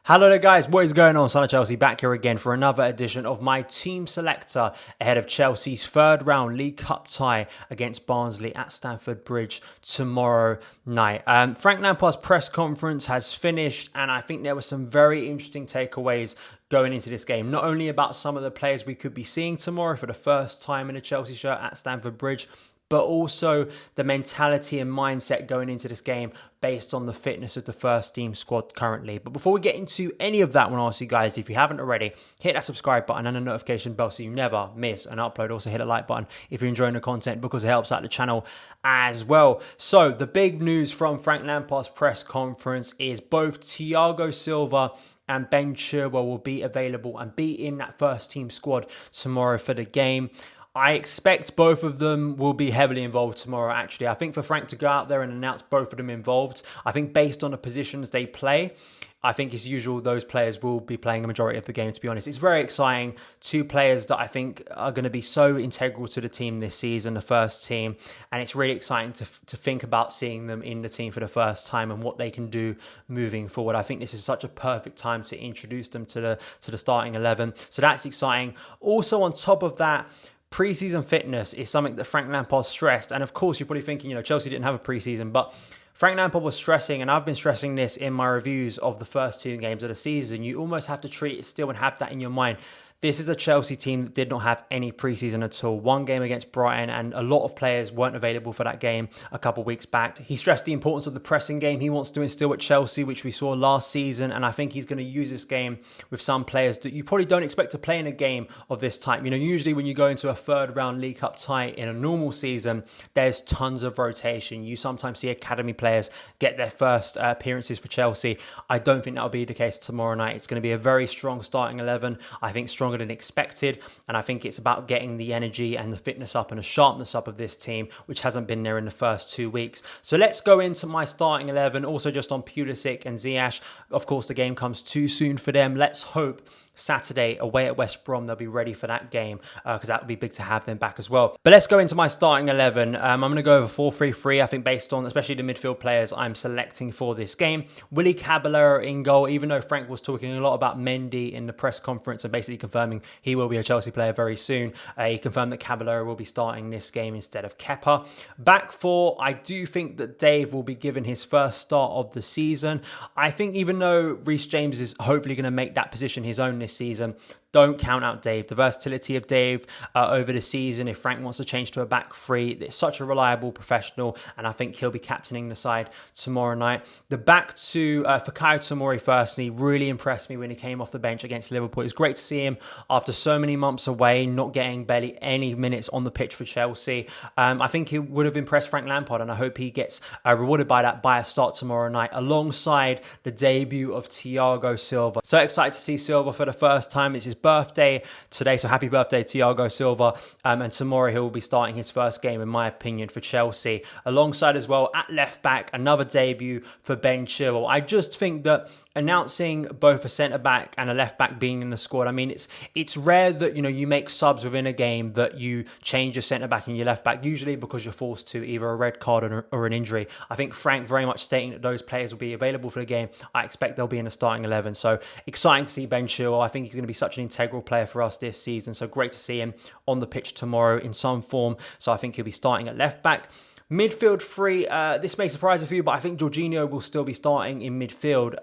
Hello there guys, what is going on? Son of Chelsea back here again for another edition of my team selector ahead of Chelsea's third round League Cup tie against Barnsley at Stamford Bridge tomorrow night. Frank Lampard's press conference has finished and I think there were some very interesting takeaways going into this game. Not only about some of the players we could be seeing tomorrow for the first time in a Chelsea shirt at Stamford Bridge, but also the mentality and mindset going into this game based on the fitness of the first team squad currently. But before we get into any of that, I want to ask you guys, if you haven't already, hit that subscribe button and the notification bell so you never miss an upload. Also hit the like button if you're enjoying the content because it helps out the channel as well. So the big news from Frank Lampard's press conference is both Thiago Silva and Ben Chilwell will be available and be in that first team squad tomorrow for the game. I expect both of them will be heavily involved tomorrow, actually. I think for Frank to go out there and announce both of them involved, I think based on the positions they play, I think as usual, those players will be playing a majority of the game, to be honest. It's very exciting. Two players that I think are going to be so integral to the team this season, the first team. And it's really exciting to think about seeing them in the team for the first time and what they can do moving forward. I think this is such a perfect time to introduce them to the starting 11. So that's exciting. Also, on top of that, pre-season fitness is something that Frank Lampard stressed. And of course, you're probably thinking, Chelsea didn't have a pre-season, but Frank Lampard was stressing, and I've been stressing this in my reviews of the first two games of the season. You almost have to treat it still and have that in your mind. This is a Chelsea team that did not have any preseason at all. One game against Brighton, and a lot of players weren't available for that game a couple of weeks back. He stressed the importance of the pressing game he wants to instill at Chelsea, which we saw last season, and I think he's going to use this game with some players that you probably don't expect to play in a game of this type. Usually when you go into a third round League Cup tie in a normal season, there's tons of rotation. You sometimes see academy players get their first appearances for Chelsea. I don't think that'll be the case tomorrow night. It's going to be a very strong starting 11. I think stronger than expected, and I think it's about getting the energy and the fitness up and the sharpness up of this team, which hasn't been there in the first 2 weeks. So let's go into my starting 11. Also just on Pulisic and Ziyech. Of course, the game comes too soon for them. Let's hope Saturday away at West Brom they'll be ready for that game because that would be big to have them back as well. But let's go into my starting 11. I'm going to go over 4-3-3. I think based on especially the midfield players I'm selecting for this game. Willy Caballero in goal, even though Frank was talking a lot about Mendy in the press conference and basically confirming he will be a Chelsea player very soon. He confirmed that Caballero will be starting this game instead of Kepa. Back four, I do think that Dave will be given his first start of the season. I think even though Reece James is hopefully going to make that position his own this season, don't count out Dave. The versatility of Dave over the season, if Frank wants to change to a back three, it's such a reliable professional, and I think he'll be captaining the side tomorrow night. The back two, Fikayo Tomori firstly, really impressed me when he came off the bench against Liverpool. It was great to see him after so many months away, not getting barely any minutes on the pitch for Chelsea. I think he would have impressed Frank Lampard, and I hope he gets rewarded by that by a start tomorrow night, alongside the debut of Thiago Silva. So excited to see Silva for the first time. It's his birthday today, so happy birthday Thiago Silva, and tomorrow he will be starting his first game in my opinion for Chelsea. Alongside as well at left back, another debut for Ben Chilwell. I just think that announcing both a centre back and a left back being in the squad, I mean it's rare that you make subs within a game that you change your centre back and your left back, usually because you're forced to, either a red card or an injury. I think Frank very much stating that those players will be available for the game. I expect they'll be in the starting 11, so exciting to see Ben Chilwell. I think he's going to be such an integral player for us this season, so great to see him on the pitch tomorrow in some form. So I think he'll be starting at left back. Midfield three, this may surprise a few, but I think Jorginho will still be starting in midfield.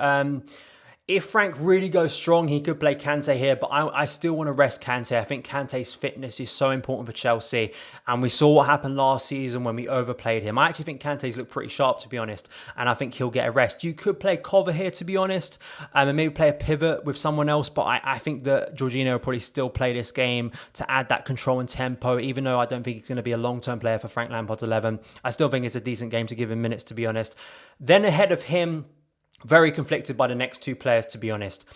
If Frank really goes strong, he could play Kante here, but I still want to rest Kante. I think Kante's fitness is so important for Chelsea, and we saw what happened last season when we overplayed him. I actually think Kante's looked pretty sharp, to be honest, and I think he'll get a rest. You could play Cover here, to be honest, and maybe play a pivot with someone else, but I think that Jorginho will probably still play this game to add that control and tempo, even though I don't think he's going to be a long-term player for Frank Lampard's 11. I still think it's a decent game to give him minutes, to be honest. Then ahead of him, very conflicted by the next two players, to be honest.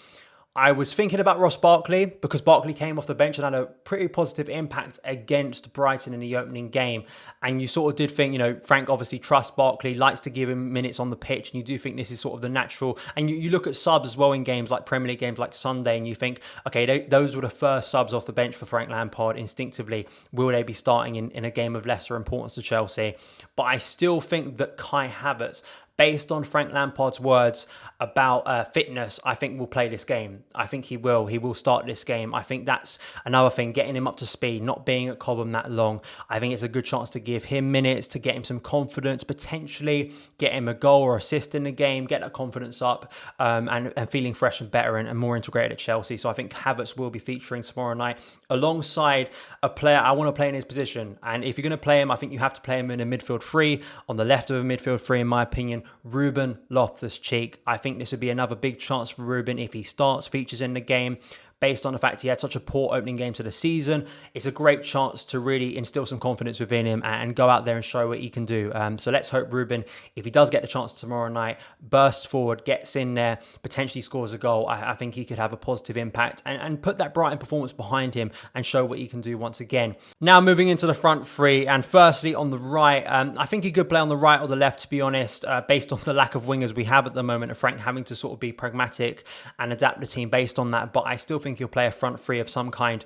I was thinking about Ross Barkley because Barkley came off the bench and had a pretty positive impact against Brighton in the opening game. And you sort of did think, Frank obviously trusts Barkley, likes to give him minutes on the pitch. And you do think this is sort of the natural. And you look at subs as well in games like Premier League games like Sunday, and you think, okay, those were the first subs off the bench for Frank Lampard instinctively. Will they be starting in a game of lesser importance to Chelsea? But I still think that Kai Havertz based on Frank Lampard's words about fitness, I think will play this game. I think he will. He will start this game. I think that's another thing, getting him up to speed, not being at Cobham that long. I think it's a good chance to give him minutes, to get him some confidence, potentially get him a goal or assist in the game, get that confidence up, and feeling fresh and better and more integrated at Chelsea. So I think Havertz will be featuring tomorrow night alongside a player I want to play in his position. And if you're going to play him, I think you have to play him in a midfield three, on the left of a midfield three, in my opinion, Ruben Loftus-Cheek. I think this would be another big chance for Ruben if he starts, features in the game. Based on the fact he had such a poor opening game to the season, it's a great chance to really instill some confidence within him and go out there and show what he can do. So let's hope Ruben, if he does get the chance tomorrow night, bursts forward, gets in there, potentially scores a goal. I think he could have a positive impact and put that Brighton performance behind him and show what he can do once again. Now moving into the front three, and firstly on the right, I think he could play on the right or the left, to be honest, based on the lack of wingers we have at the moment, and Frank having to sort of be pragmatic and adapt the team based on that. But I still think he'll play a front three of some kind.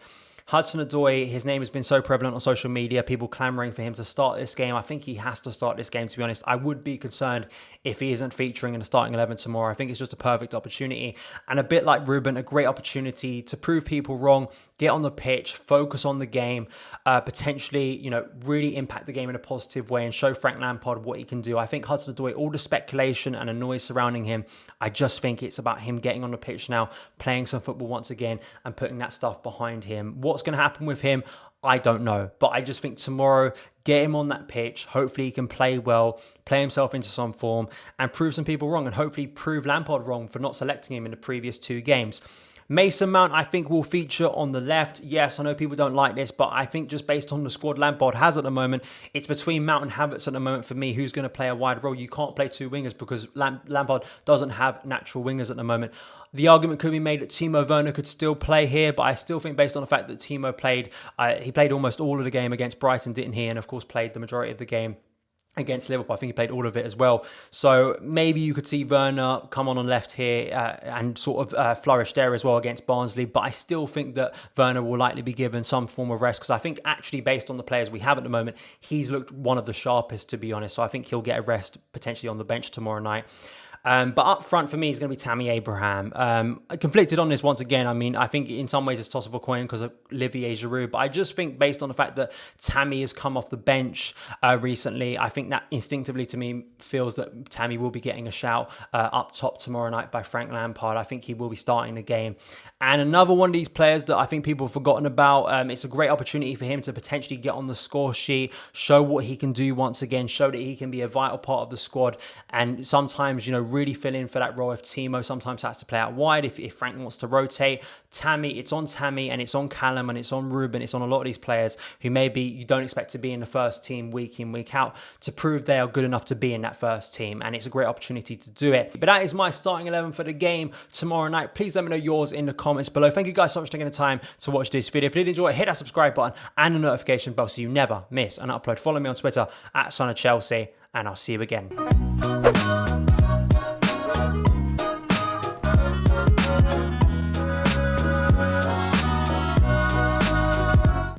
HUDSON-ODOI, his name has been so prevalent on social media, people clamoring for him to start this game. I think he has to start this game, to be honest. I would be concerned if he isn't featuring in the starting 11 tomorrow. I think it's just a perfect opportunity. And a bit like Ruben, a great opportunity to prove people wrong, get on the pitch, focus on the game, potentially, really impact the game in a positive way and show Frank Lampard what he can do. I think HUDSON-ODOI, all the speculation and the noise surrounding him, I just think it's about him getting on the pitch now, playing some football once again and putting that stuff behind him. What's going to happen with him, I don't know. But I just think tomorrow, get him on that pitch. Hopefully he can play well, play himself into some form and prove some people wrong, and hopefully prove Lampard wrong for not selecting him in the previous 2 games. Mason Mount, I think, will feature on the left. Yes, I know people don't like this, but I think just based on the squad Lampard has at the moment, it's between Mount and Havertz at the moment for me who's going to play a wide role. You can't play 2 wingers because Lampard doesn't have natural wingers at the moment. The argument could be made that Timo Werner could still play here, but I still think based on the fact that Timo played, he played almost all of the game against Brighton, didn't he? And of course played the majority of the game against Liverpool. I think he played all of it as well. So maybe you could see Werner come on left here and sort of flourish there as well against Barnsley. But I still think that Werner will likely be given some form of rest because I think actually based on the players we have at the moment, he's looked one of the sharpest, to be honest. So I think he'll get a rest potentially on the bench tomorrow night. But up front for me is going to be Tammy Abraham. Conflicted on this once again. I mean, I think in some ways it's toss of a coin because of Olivier Giroud. But I just think based on the fact that Tammy has come off the bench recently, I think that instinctively to me feels that Tammy will be getting a shout up top tomorrow night by Frank Lampard. I think he will be starting the game. And another one of these players that I think people have forgotten about, it's a great opportunity for him to potentially get on the score sheet, show what he can do once again, show that he can be a vital part of the squad. And sometimes, really fill in for that role if Timo sometimes has to play out wide, if Frank wants to rotate. Tammy, it's on Tammy and it's on Callum and it's on Ruben, it's on a lot of these players who maybe you don't expect to be in the first team week in, week out to prove they are good enough to be in that first team, and it's a great opportunity to do it. But that is my starting 11 for the game tomorrow night. Please let me know yours in the comments below. Thank you guys so much for taking the time to watch this video. If you did enjoy it, hit that subscribe button and the notification bell so you never miss an upload. Follow me on Twitter @SonOfChelsea, and I'll see you again.